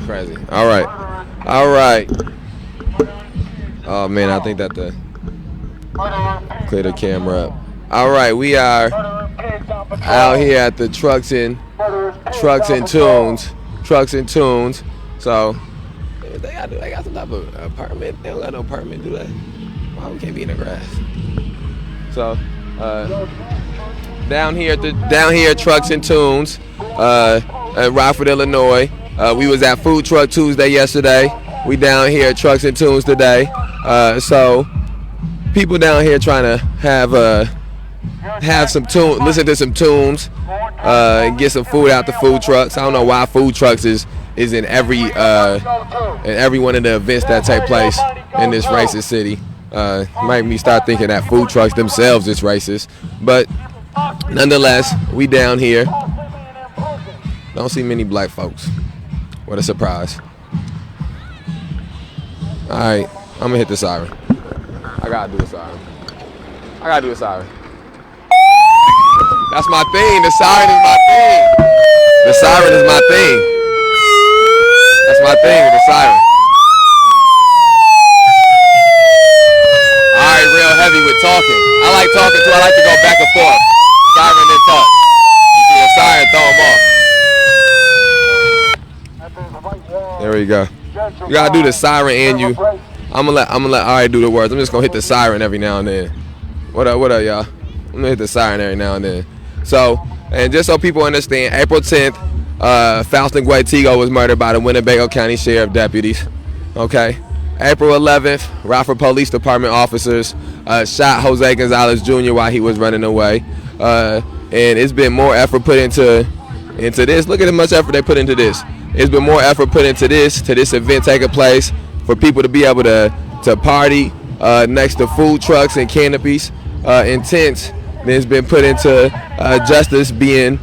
Crazy. All right. All right. Oh man, I think that the clear the camera up. All right, we are out here at the Trucks and Tunes. So they got some type of apartment. They don't got no apartment, do they? Why we can't be in the grass? So down here at Trucks and Tunes, at Rockford, Illinois. We was at Food Truck Tuesday yesterday. We down here at Trucks and Tunes today. So people down here trying to have some tune, listen to some tunes, and get some food out the food trucks. I don't know why food trucks is in every one of the events that take place in this racist city. Make me start thinking that food trucks themselves is racist. But nonetheless, we down here. Don't see many black folks. What a surprise. All right, I'm gonna hit the siren. I gotta do a siren. That's my thing. The siren is my thing. The siren is my thing. That's my thing, the siren. All right, real heavy with talking. I like talking too. I like to go back and forth. Siren and talk. You see a siren, throw them off. There we go. You gotta do the siren and you. I'm gonna let Ari do the words. I'm just gonna hit the siren every now and then. What up, y'all? I'm gonna hit the siren every now and then. So, and just so people understand, April 10th, Faustin Guaytigo was murdered by the Winnebago County Sheriff deputies. Okay. April 11th, Rockford Police Department officers shot Jose Gonzalez Jr. while he was running away. And it's been more effort put into this. Look at how much effort they put into this. It's been more effort put into this event taking place for people to be able to party next to food trucks and canopies and tents. There's been put into justice being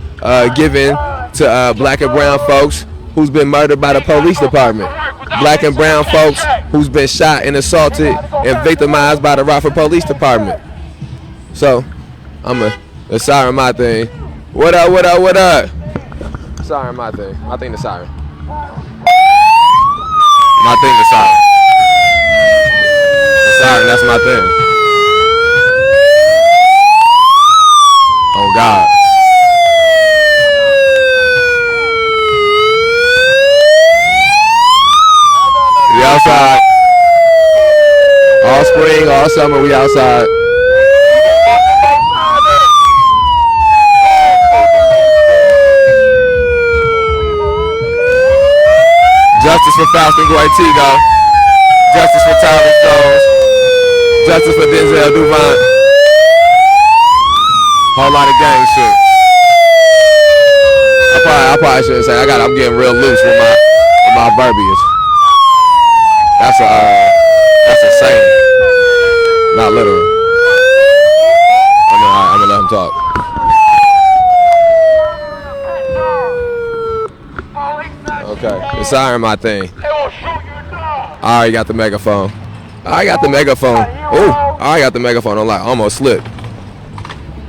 given to black and brown folks who's been murdered by the police department. Black and brown folks who's been shot and assaulted and victimized by the Rockford Police Department. So, the siren my thing. What up? Siren my thing. I think the siren. My thing, the siren. The siren, that's my thing. Oh God. We outside. All spring, all summer, we outside. Justice for Faustin Guaytigo. Justice for Thomas Jones. Justice for Denzel Duvant. Whole lot of gang shit. I probably shouldn't say. I'm getting real loose with my verbiage. That's a saying, not literal. I'm gonna let him talk. Okay, the siren my thing. I already got the megaphone. I got the megaphone. Don't lie, almost slipped.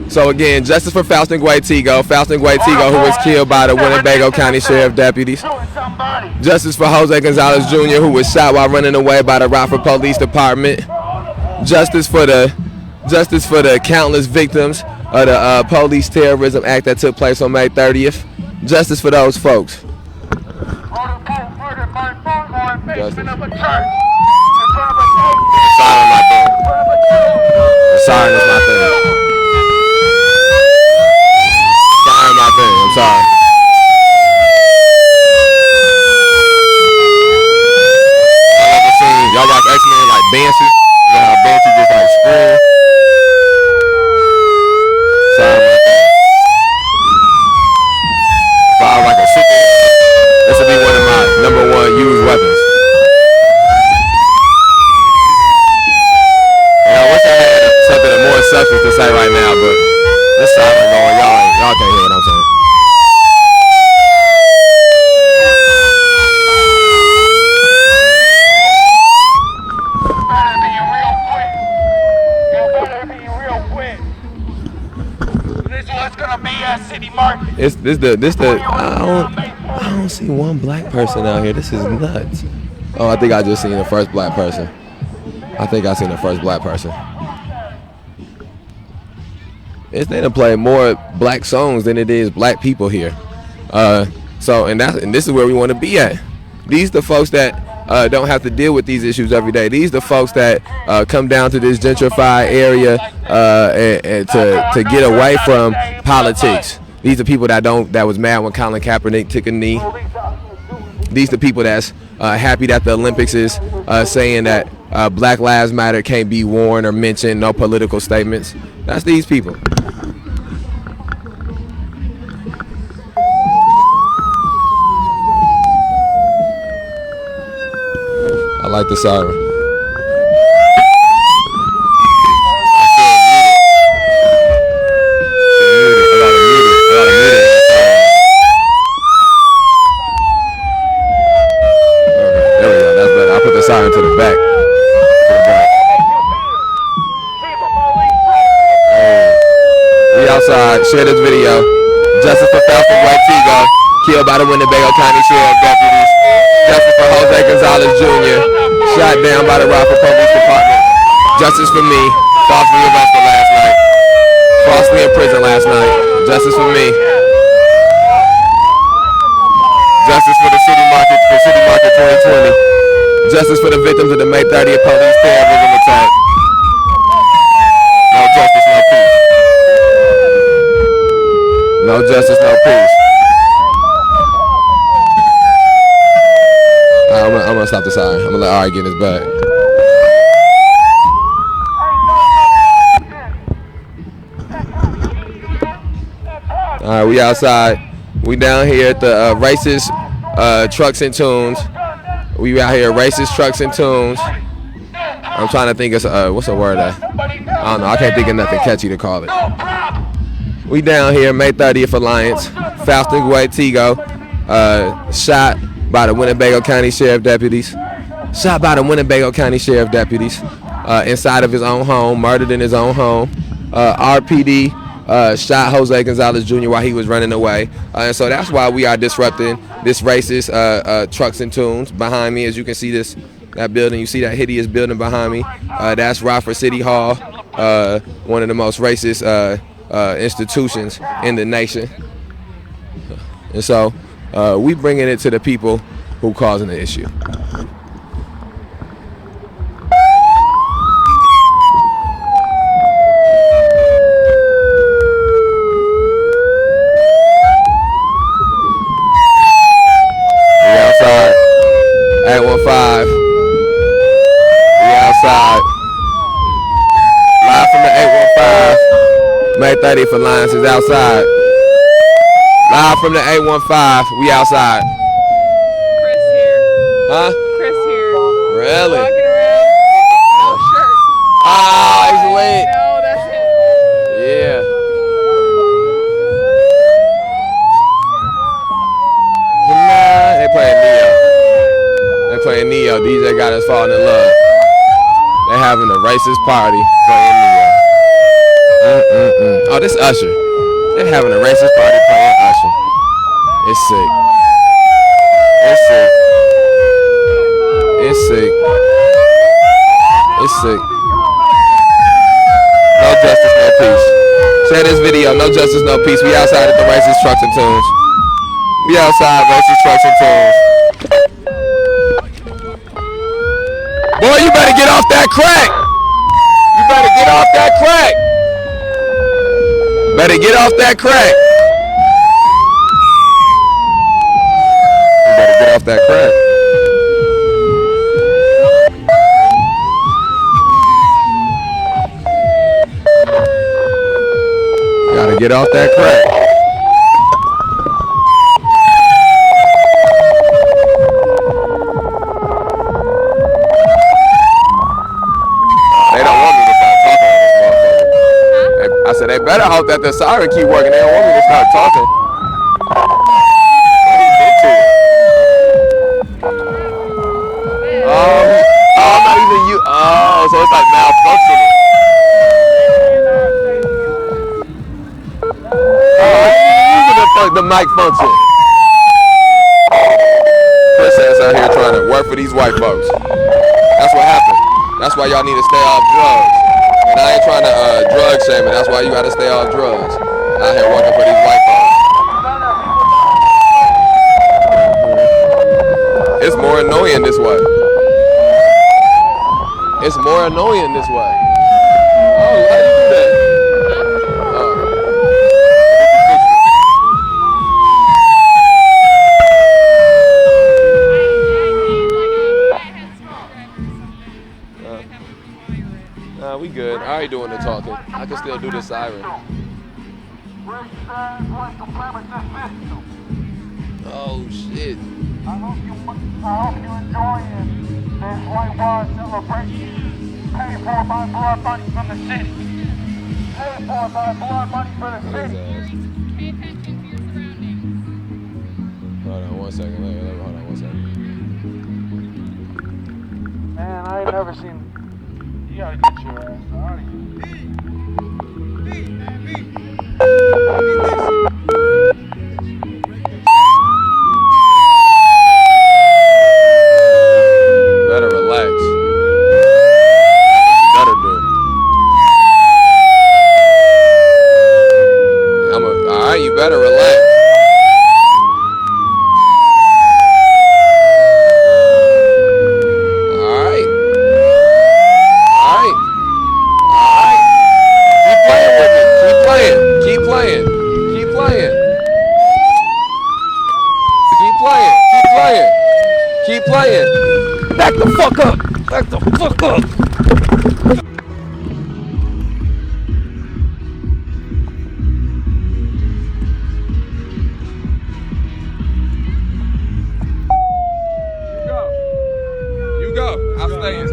So again, justice for Faustin Guaytigo. Who was killed by the Winnebago County Sheriff deputies. Justice for Jose Gonzalez Jr., who was shot while running away by the Rockford Police Department. Justice for the countless victims of the Police Terrorism Act that took place on May 30th. Justice for those folks. Justice. The siren is my thing. Siren my thing. I'm sorry. Y'all watch X-Men like Banshee? You know how Banshee just like scream? Sorry, my thing. If I substance to say right now, but this siren going, y'all can't hear what I'm saying. I don't see one black person out here. This is nuts. Oh, I think I just seen the first black person. They done play more black songs than it is black people here. And this is where we want to be at. These the folks that don't have to deal with these issues every day. These the folks that come down to this gentrified area and to get away from politics. These are people that was mad when Colin Kaepernick took a knee. These the people that's happy that the Olympics is saying that Black Lives Matter can't be worn or mentioned, no political statements. That's these people. I like the siren. Siren to the back. We outside. Share this video. Justice for Falcon White Tigo, killed by the Winnebago County Sheriff deputies. Justice for Jose Gonzalez Jr., shot down by the Rockford Police Department. Justice for me, falsely arrested last night. Falsely in prison last night. Justice for me. Justice for the City Market 2020. Justice for the victims of the May 30th police terrorism attack. No justice, no peace. No justice, no peace. I'm gonna stop the siren. I'm gonna let Ari get in his bag. All right, we outside. We down here at the racist trucks and tunes. We out here, racist trucks and tunes. I'm trying to think of what's the word? I don't know. I can't think of nothing catchy to call it. We down here, May 30th Alliance. Falcon White Tigo, shot by the Winnebago County Sheriff deputies. Inside of his own home, murdered in his own home. RPD shot Jose Gonzalez Jr. while he was running away. And so that's why we are disrupting this racist trucks and tunes. Behind me, as you can see that building, you see that hideous building behind me. That's Rockford City Hall, one of the most racist institutions in the nation. And so we bringing it to the people who causing the issue. outside. 815. We outside. Live from the 815. May 30th Alliance is outside. Live from the 815. We outside. Chris here. Huh? Chris here. Really? Walking around. No shirt. Ah, he's late. No, that's it. Yeah. They playing Neo. They playing Neo. DJ got us falling in love. They having a racist party playing Neo. Oh, this Usher. They having a racist party playing Usher. It's sick. It's sick. It's sick. It's sick. No justice, no peace. Share this video. No justice, no peace. We outside at the racist trucks and tunes. We outside racist trucks and tunes. Boy, you better get off that crack. You better get off that crack. Better get off that crack. You better get off that crack. Gotta get off that crack. They don't want me to start talking on this motherfucker. better hope that the siren keep working. They don't want me to start talking. I'm not even you. Oh, so it's like malfunctioning. The mic function. Chris ass out here trying to work for these white folks. That's what happened. That's why y'all need to stay off drugs. And I ain't trying to drug shame it. That's why you gotta stay off drugs. Out here working for these white folks. It's more annoying this way. It's more annoying this way. Oh, why do you do that? We good. I ain't doing the talking. I can still do the siren. Oh shit. I hope you enjoying this whitewash celebration. Paid for by blood money from the city. Paid for by blood money for the city. Pay attention to your surroundings. Hold on 1 second. Hold on 1 second. Man, I ain't never seen. You gotta get your ass out of here. Better relax. Better do. Alright, you better relax. Keep playing. Back the fuck up. Back the fuck up. You go. I'll stay in.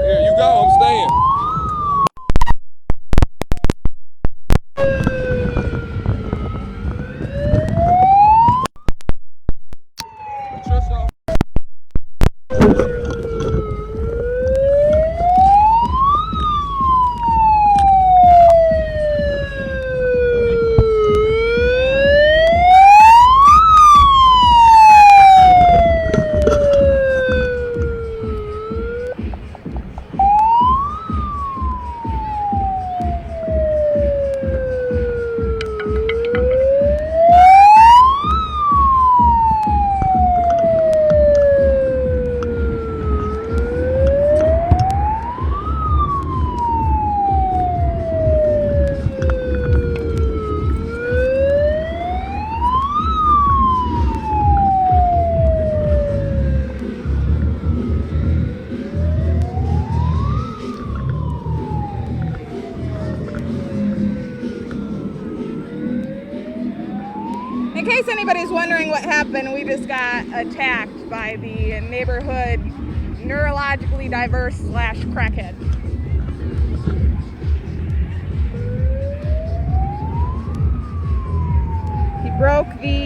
Here, you go. I'm staying. In case anybody's wondering what happened, we just got attacked by the neighborhood neurologically diverse / crackhead. He broke the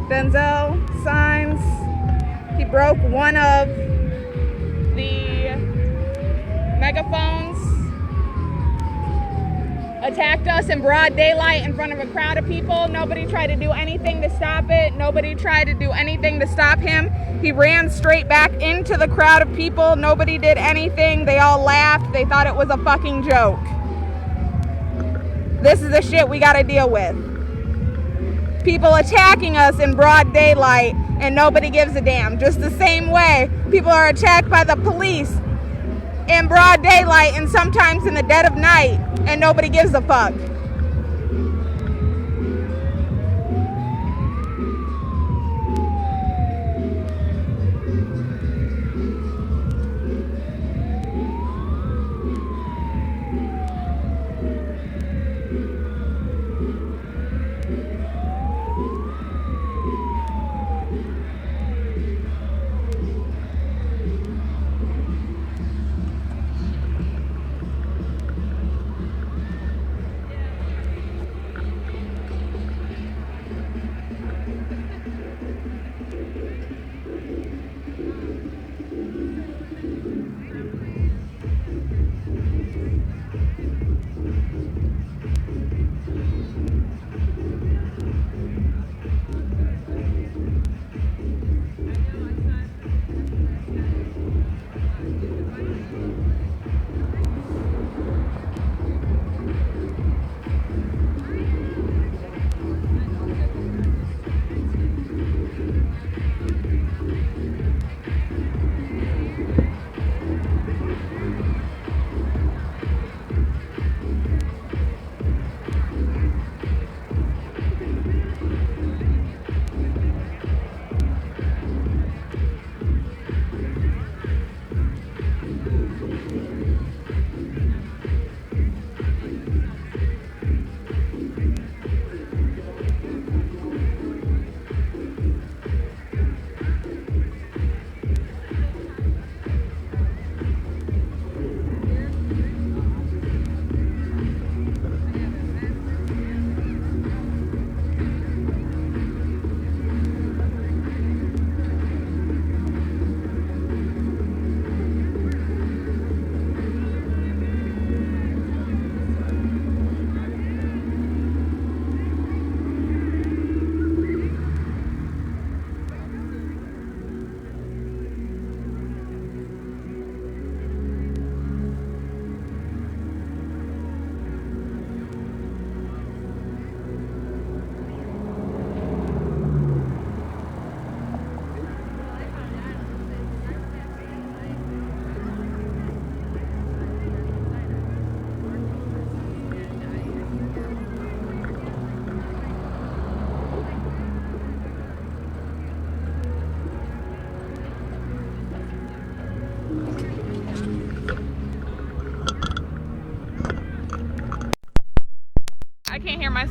Denzel signs. He broke one of the megaphones. Attacked us in broad daylight in front of a crowd of people. Nobody tried to do anything to stop it. Nobody tried to do anything to stop him. He ran straight back into the crowd of people. Nobody did anything. They all laughed. They thought it was a fucking joke. This is the shit we gotta deal with. People attacking us in broad daylight and nobody gives a damn. Just the same way people are attacked by the police in broad daylight and sometimes in the dead of night and nobody gives a fuck.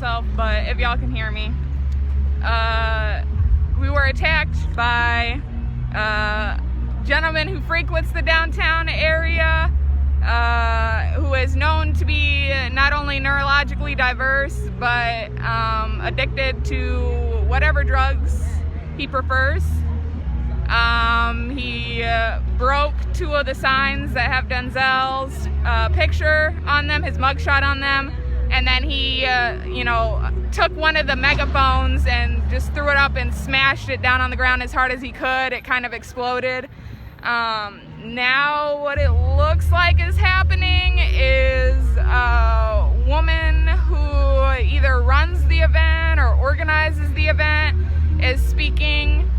myself, but if y'all can hear me. We were attacked by a gentleman who frequents the downtown area, who is known to be not only neurologically diverse, but addicted to whatever drugs he prefers. He broke 2 of the signs that have Denzel's picture on them, his mugshot on them, and then he, took one of the megaphones and just threw it up and smashed it down on the ground as hard as he could. It kind of exploded. Now what it looks like is happening is a woman who either runs the event or organizes the event is speaking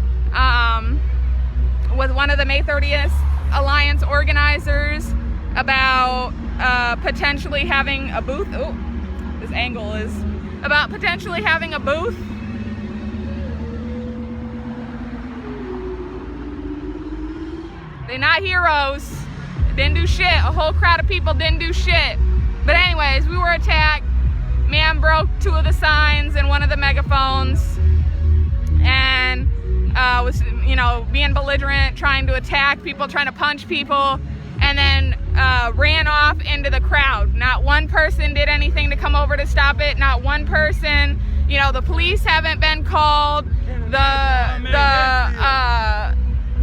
with one of the May 30th Alliance organizers about potentially having a booth. Oh, this angle is about potentially having a booth. They're not heroes. Didn't do shit. A whole crowd of people didn't do shit. But anyways, we were attacked. Man broke 2 of the signs and one of the megaphones, and was, being belligerent, trying to attack people, trying to punch people, and then ran off into the crowd. Not one person did anything to come over to stop it. Not one person. The police haven't been called.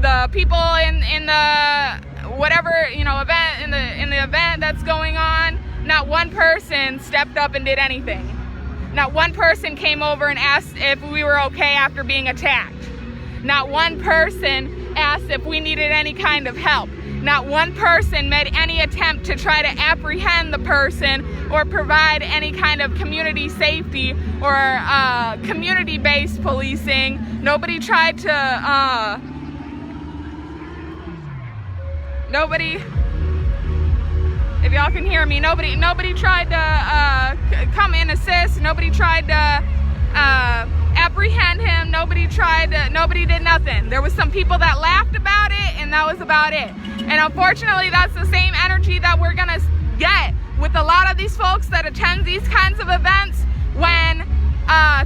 The people in the whatever event in the event that's going on, not one person stepped up and did anything. Not one person came over and asked if we were okay after being attacked. Not one person asked if we needed any kind of help. Not one person made any attempt to try to apprehend the person or provide any kind of community safety or community-based policing. Nobody tried to if y'all can hear me, nobody tried to come and assist. Nobody tried to apprehend him. Nobody did nothing. There was some people that laughed about it, and that was about it. And unfortunately, that's the same energy that we're gonna get with a lot of these folks that attend these kinds of events when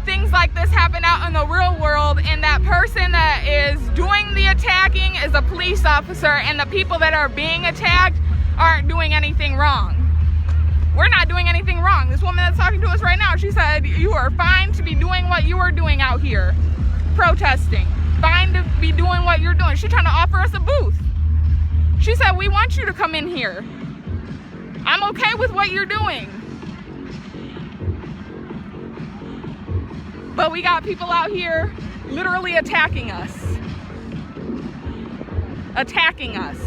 things like this happen out in the real world, and that person that is doing the attacking is a police officer, and the people that are being attacked aren't doing anything wrong. We're not doing anything wrong. This woman that's talking to us right now, she said, you are fine to be doing what you are doing out here, protesting. Fine to be doing what you're doing. She's trying to offer us a booth. She said, we want you to come in here. I'm okay with what you're doing. But we got people out here literally attacking us. Attacking us.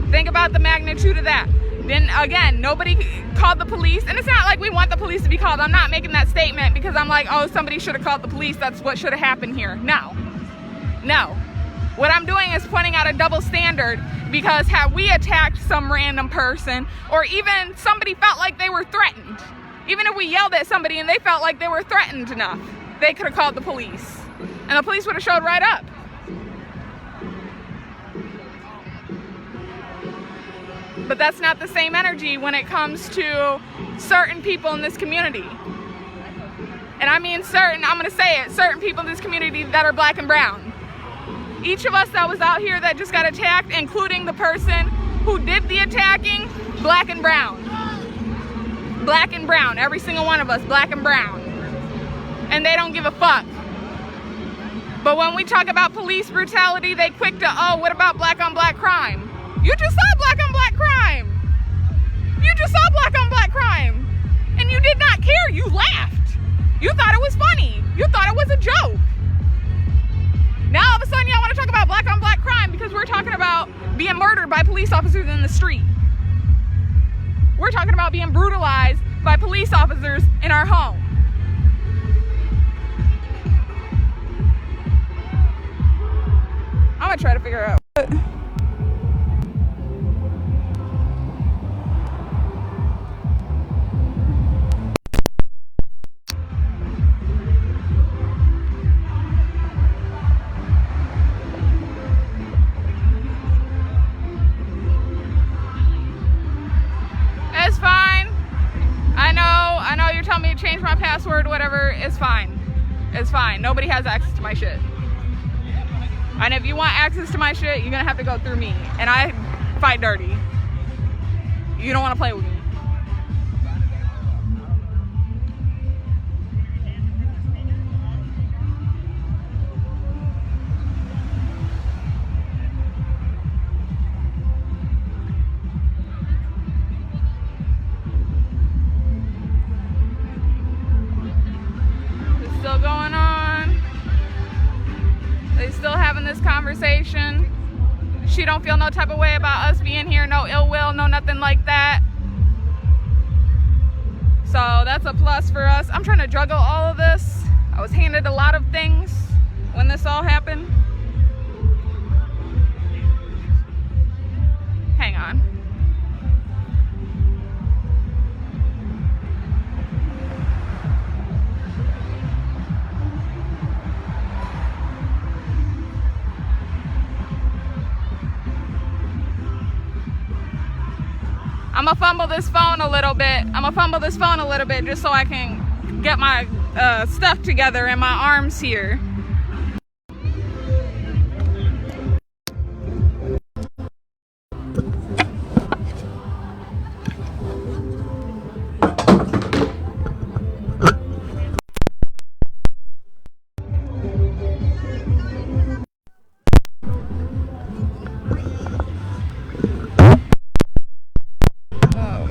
Think about the magnitude of that. Then again, nobody called the police. And it's not like we want the police to be called. I'm not making that statement because I'm like, oh, somebody should have called the police. That's what should have happened here. No. What I'm doing is pointing out a double standard, because had we attacked some random person, or even somebody felt like they were threatened, even if we yelled at somebody and they felt like they were threatened enough, they could have called the police. And the police would have showed right up. But that's not the same energy when it comes to certain people in this community. And I mean certain, I'm gonna say it, certain people in this community that are black and brown. Each of us that was out here that just got attacked, including the person who did the attacking, black and brown. Black and brown, every single one of us, black and brown. And they don't give a fuck. But when we talk about police brutality, they quick to, oh, what about black on black crime? You just saw black on black crime. You just saw black on black crime. And you did not care, you laughed. You thought it was funny. You thought it was a joke. Now all of a sudden y'all want to talk about black on black crime because we're talking about being murdered by police officers in the street. We're talking about being brutalized by police officers in our home. I'm gonna try to figure out what. It's fine. It's fine. Nobody has access to my shit. And if you want access to my shit, you're gonna have to go through me. And I fight dirty. You don't want to play with me. It's still going on. They still having this conversation. She don't feel no type of way about us being here, no ill will, no nothing like that. So that's a plus for us. I'm trying to juggle all of this. I was handed a lot of things when this all happened. Hang on. I'm gonna fumble this phone a little bit. Just so I can get my stuff together in my arms here.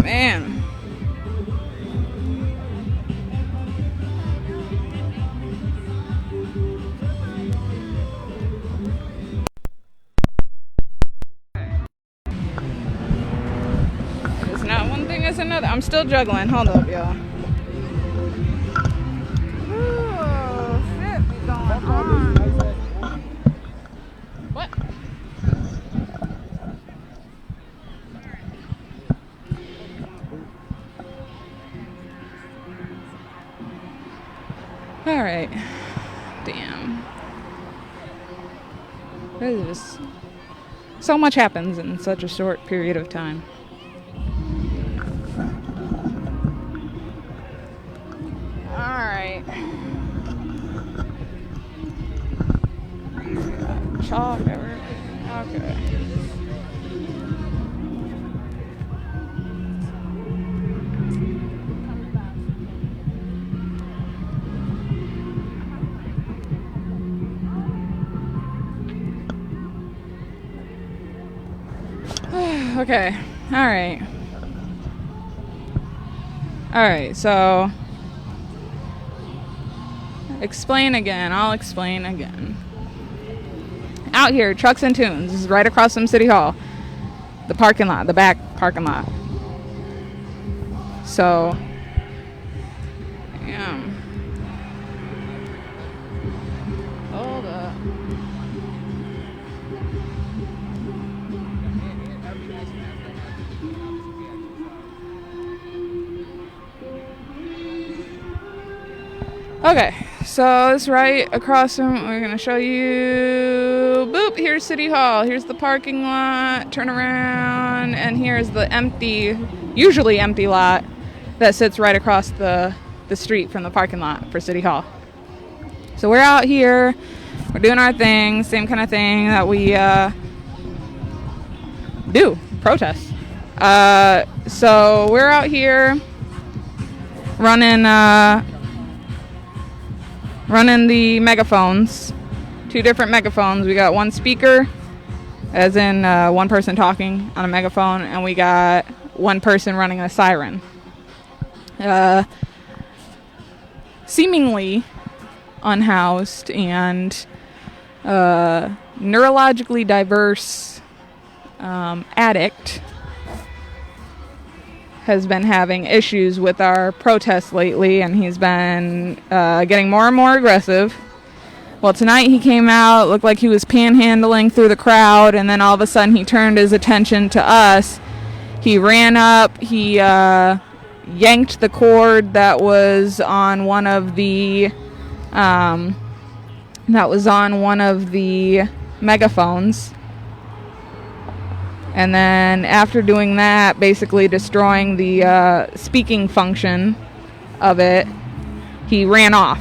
Man. It's not one thing, it's another. I'm still juggling. Hold up, y'all. Oh, shit be going on. What? All right. Damn. This so much happens in such a short period of time. All right. Chalk everything. Okay. Okay. All right. So explain again. I'll explain again. Out here, Trucks and Tunes. This is right across from City Hall. The parking lot, the back parking lot. So, yeah. Hold up. Okay, so it's right across from, we're going to show you, boop, here's City Hall, here's the parking lot, turn around, and here's the usually empty lot that sits right across the street from the parking lot for City Hall. So we're out here, we're doing our thing, same kind of thing that we do, protest. So we're out here running the megaphones, 2 different megaphones. We got one speaker, as in one person talking on a megaphone, and we got one person running a siren. Seemingly unhoused and neurologically diverse addict has been having issues with our protests lately, and he's been getting more and more aggressive. Well, tonight he came out, looked like he was panhandling through the crowd, and then all of a sudden he turned his attention to us. He ran up, he yanked the cord that was on one of the megaphones. And then after doing that, basically destroying the speaking function of it, he ran off.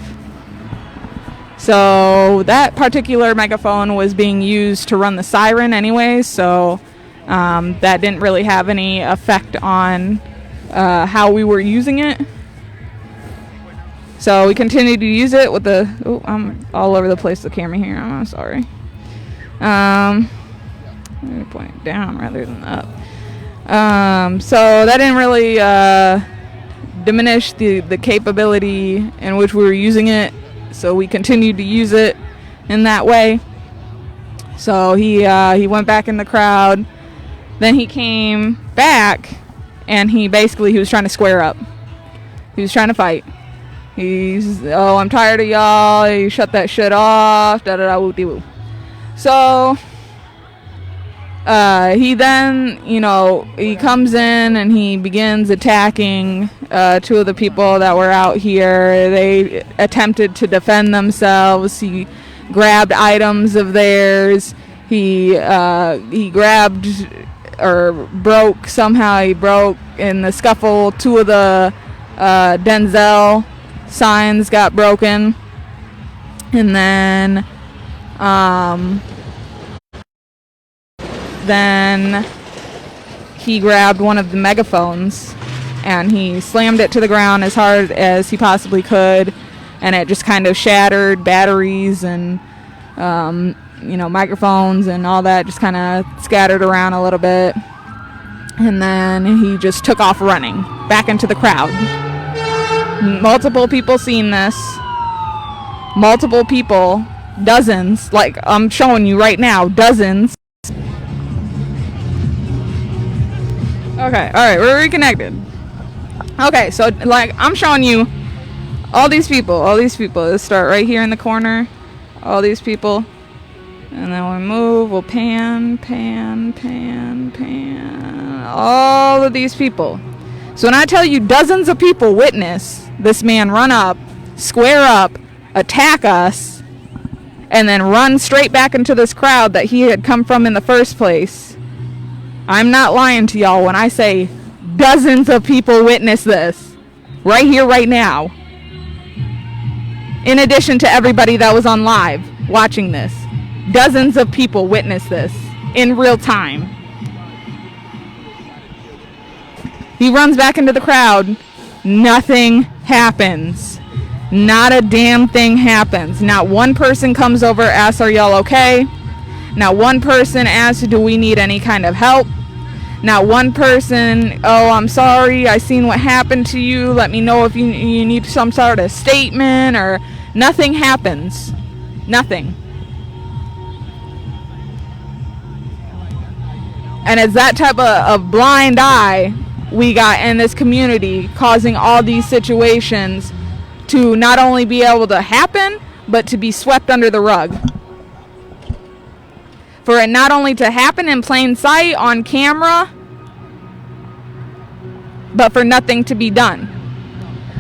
So that particular megaphone was being used to run the siren anyway, so that didn't really have any effect on how we were using it. So we continued to use it with the... Oh, I'm all over the place, the camera here. I'm sorry. I'm going to point it down rather than up. So that didn't really diminish the capability in which we were using it. So we continued to use it in that way. So he went back in the crowd. Then he came back, and he was trying to square up. He was trying to fight. I'm tired of y'all. You shut that shit off. Da da da woo dee woo. So he then, he comes in and he begins attacking two of the people that were out here. They attempted to defend themselves. He grabbed items of theirs. He grabbed or broke. Somehow he broke in the scuffle. Two of the Denzel signs got broken. And then he grabbed one of the megaphones and he slammed it to the ground as hard as he possibly could, and it just kind of shattered batteries and microphones and all that, just kind of scattered around a little bit. And then he just took off running back into the crowd. Multiple people seen this. Multiple people, dozens, like I'm showing you right now, dozens. Okay, alright, we're reconnected. Okay, so like I'm showing you all these people. Let's start right here in the corner. All these people. And then we move, we'll pan. All of these people. So when I tell you dozens of people witness this man run up, square up, attack us, and then run straight back into this crowd that he had come from in the first place, I'm not lying to y'all when I say dozens of people witness this right here, right now. In addition to everybody that was on live watching this, dozens of people witness this in real time. He runs back into the crowd. Nothing happens. Not a damn thing happens. Not one person comes over, asks, are y'all okay? Not one person asks, do we need any kind of help? Not one person, oh, I'm sorry, I seen what happened to you. Let me know if you need some sort of statement, or nothing happens. Nothing. And it's that type of blind eye we got in this community, causing all these situations to not only be able to happen, but to be swept under the rug. For it not only to happen in plain sight on camera, but for nothing to be done.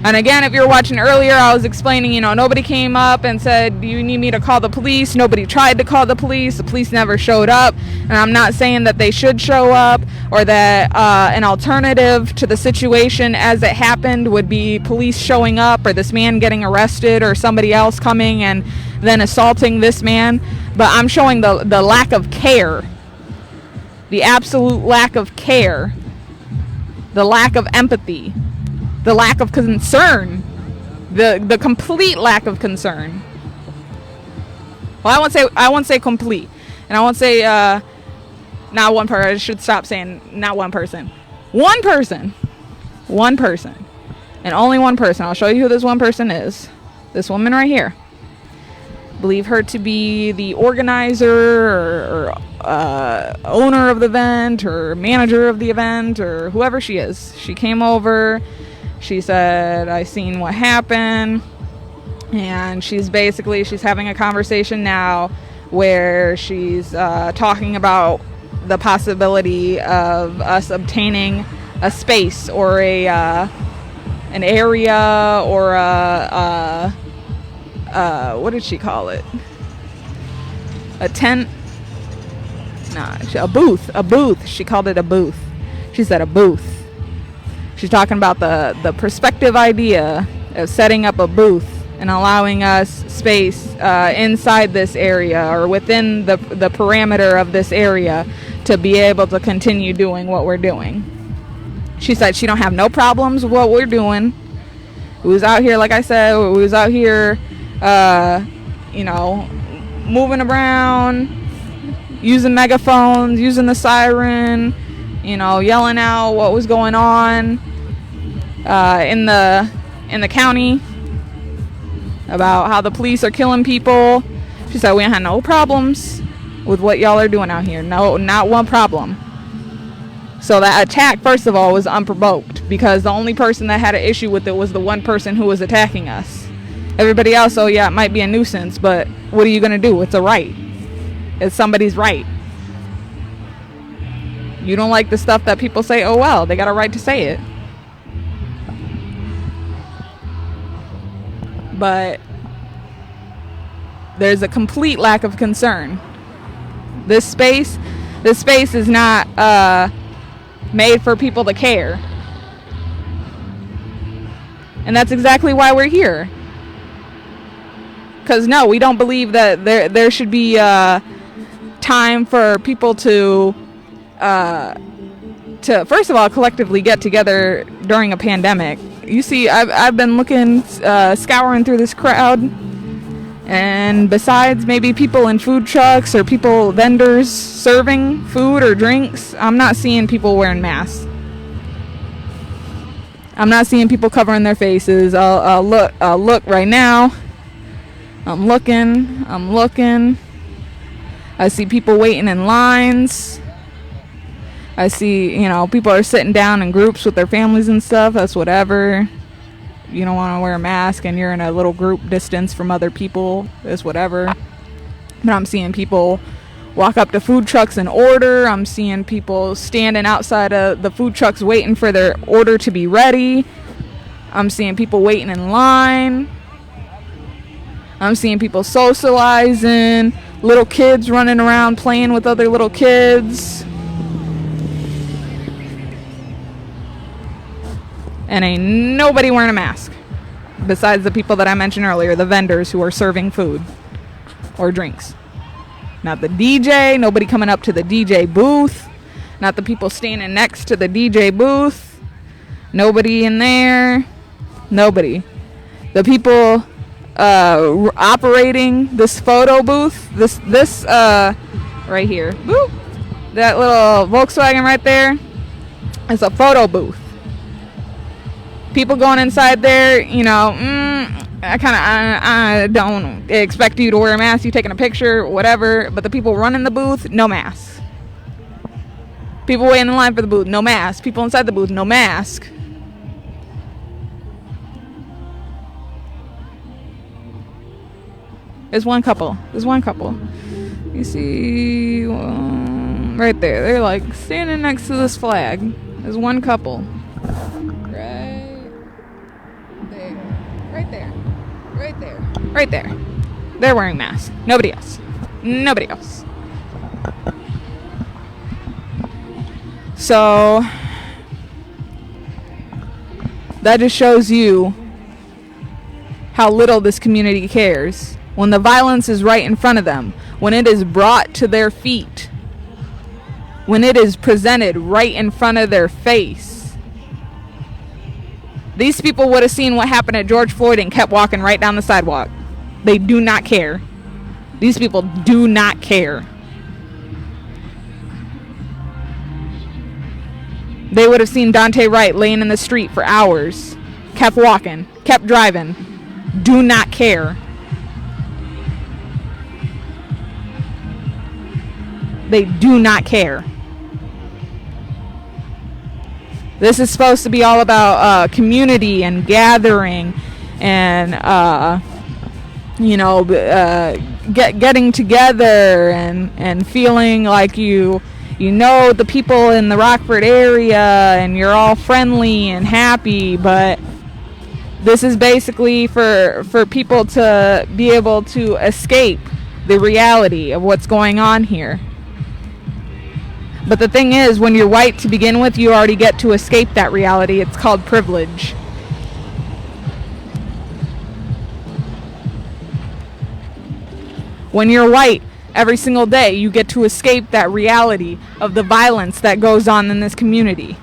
And again, if you were watching earlier, I was explaining, nobody came up and said, do you need me to call the police? Nobody tried to call the police. The police never showed up. And I'm not saying that they should show up, or that an alternative to the situation as it happened would be police showing up, or this man getting arrested, or somebody else coming and then assaulting this man. But I'm showing the lack of care, the absolute lack of care, the lack of empathy, the lack of concern, the complete lack of concern. Well, I won't say complete, and I won't say not one person. I should stop saying not one person. One person, and only one person. I'll show you who this one person is. This woman right here. Believe her to be the organizer or owner of the event, or manager of the event, or whoever she is. She came over. She said, I seen what happened. And she's having a conversation now where she's talking about the possibility of us obtaining a space, or an area, or what did she call it? A tent? Nah, a booth. She called it a booth. She said a booth. She's talking about the prospective idea of setting up a booth and allowing us space inside this area or within the parameter of this area to be able to continue doing what we're doing. She said she don't have no problems with what we're doing. We was out here, like I said, we was out here, moving around, using megaphones, using the siren, yelling out what was going on in the county about how the police are killing people. She said we don't have no problems with what y'all are doing out here. No, not one problem. So that attack, first of all, was unprovoked because the only person that had an issue with it was the one person who was attacking us. Everybody else, oh yeah, it might be a nuisance, but what are you going to do? It's a right. It's somebody's right. You don't like the stuff that people say, oh well, they got a right to say it. But there's a complete lack of concern. This space is not made for people to care. And that's exactly why we're here. Because no, we don't believe that there should be time for people to first of all collectively get together during a pandemic. You see, I've been looking, scouring through this crowd, and besides maybe people in food trucks or vendors serving food or drinks, I'm not seeing people wearing masks. I'm not seeing people covering their faces. I'll look right now. I'm looking. I see people waiting in lines. I see, people are sitting down in groups with their families and stuff. That's whatever. You don't want to wear a mask and you're in a little group distance from other people. That's whatever. But I'm seeing people walk up to food trucks and order. I'm seeing people standing outside of the food trucks waiting for their order to be ready. I'm seeing people waiting in line. I'm seeing people socializing. Little kids running around playing with other little kids. And ain't nobody wearing a mask besides the people that I mentioned earlier, the vendors who are serving food or drinks. Not the DJ, nobody coming up to the DJ booth, not the people standing next to the DJ booth, nobody in there, nobody. The people operating this photo booth, this right here, boop, that little Volkswagen right there is a photo booth. People going inside there, I don't expect you to wear a mask. You taking a picture, whatever. But the people running the booth, no mask. People waiting in line for the booth, no mask. People inside the booth, no mask. There's one couple. You see, right there. They're like standing next to this flag. There's one couple. Right there. They're wearing masks. Nobody else. So that just shows you how little this community cares. When the violence is right in front of them, when it is brought to their feet, when it is presented right in front of their face, these people would have seen what happened at George Floyd and kept walking right down the sidewalk. They do not care. These people do not care. They would have seen Dante Wright laying in the street for hours. Kept walking. Kept driving. Do not care. They do not care. This is supposed to be all about community and gathering and, getting together and feeling like you the people in the Rockford area and you're all friendly and happy. But this is basically for people to be able to escape the reality of what's going on here. But the thing is, when you're white to begin with, you already get to escape that reality. It's called privilege. When you're white, every single day you get to escape that reality of the violence that goes on in this community,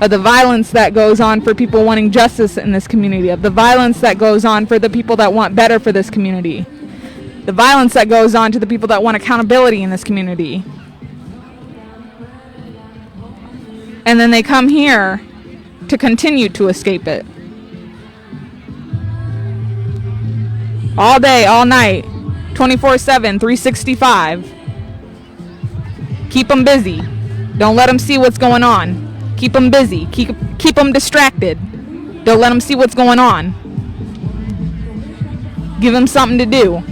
of the violence that goes on for people wanting justice in this community, of the violence that goes on for the people that want better for this community, the violence that goes on to the people that want accountability in this community. And then they come here to continue to escape it. All day, all night, 24/7, 365. Keep them busy. Don't let them see what's going on. Keep them busy. Keep them distracted. Don't let them see what's going on. Give them something to do.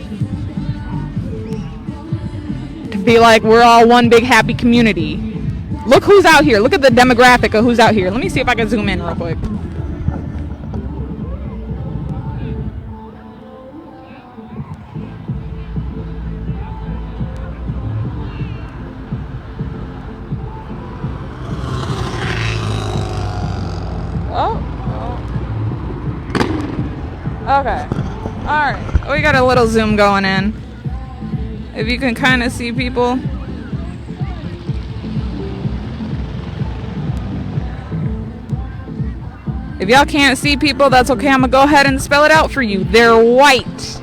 To be like, we're all one big happy community. Look who's out here. Look at the demographic of who's out here. Let me see if I can zoom in real quick. Okay. Alright. We got a little zoom going in. If you can kind of see people. If y'all can't see people, that's okay. I'm going to go ahead and spell it out for you. They're white.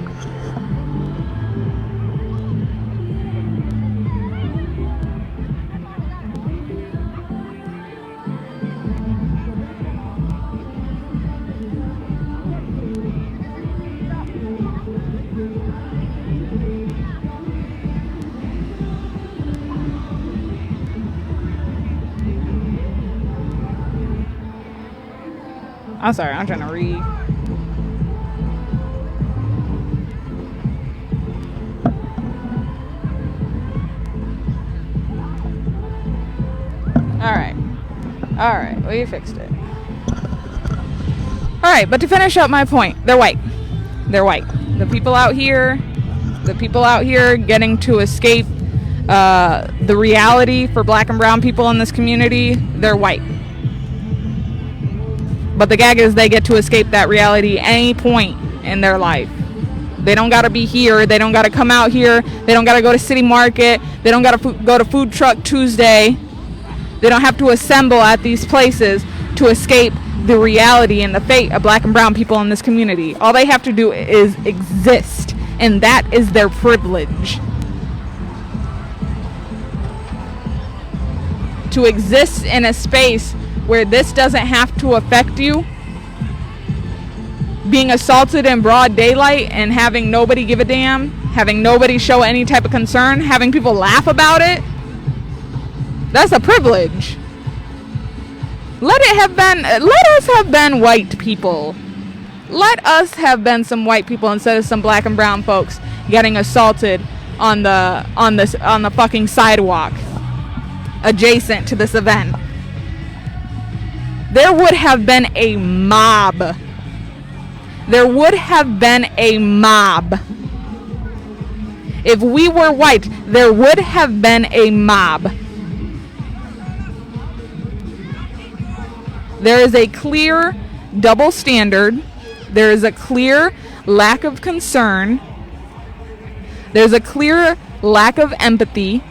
I'm sorry, I'm trying to read. Alright, we fixed it. Alright, but to finish up my point, they're white. They're white. The people out here getting to escape the reality for black and brown people in this community, they're white. But the gag is they get to escape that reality any point in their life. They don't got to be here. They don't got to come out here. They don't got to go to City Market. They don't got to go to Food Truck Tuesday. They don't have to assemble at these places to escape the reality and the fate of black and brown people in this community. All they have to do is exist, and that is their privilege. To exist in a space where this doesn't have to affect you, being assaulted in broad daylight and having nobody give a damn, having nobody show any type of concern, having people laugh about it, that's a privilege. Let us have been white people. Let us have been some white people instead of some black and brown folks getting assaulted on the fucking sidewalk adjacent to this event. There would have been a mob. There would have been a mob. If we were white, there would have been a mob. There is a clear double standard. There is a clear lack of concern. There's a clear lack of empathy.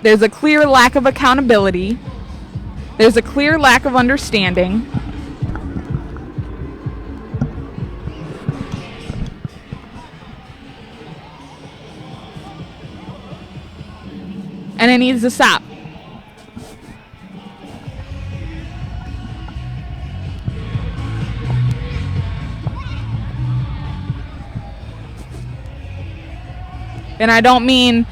There's a clear lack of accountability. There's a clear lack of understanding. And it needs to stop. And I don't mean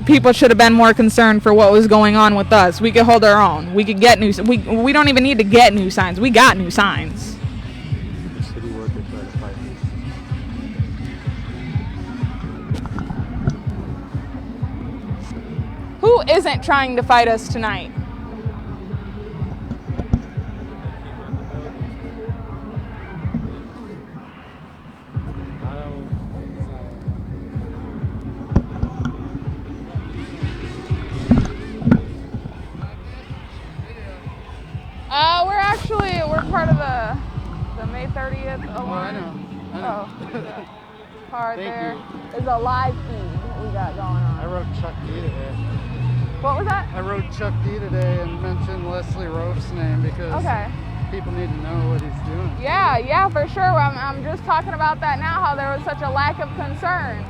people should have been more concerned for what was going on with us. We could hold our own. We could get new. We don't even need to get new signs. We got new signs. The city worker tried to fight me. Who isn't trying to fight us tonight? We're part of the May 30th alliance. I know. card Thank there. you. Is a live feed we got going I on. wrote Chuck D today. What was that? I wrote Chuck D today and mentioned Leslie Rope's name because Okay. people need to know what he's doing. Yeah, for sure. I'm just talking about that now, how there was such a lack of concern.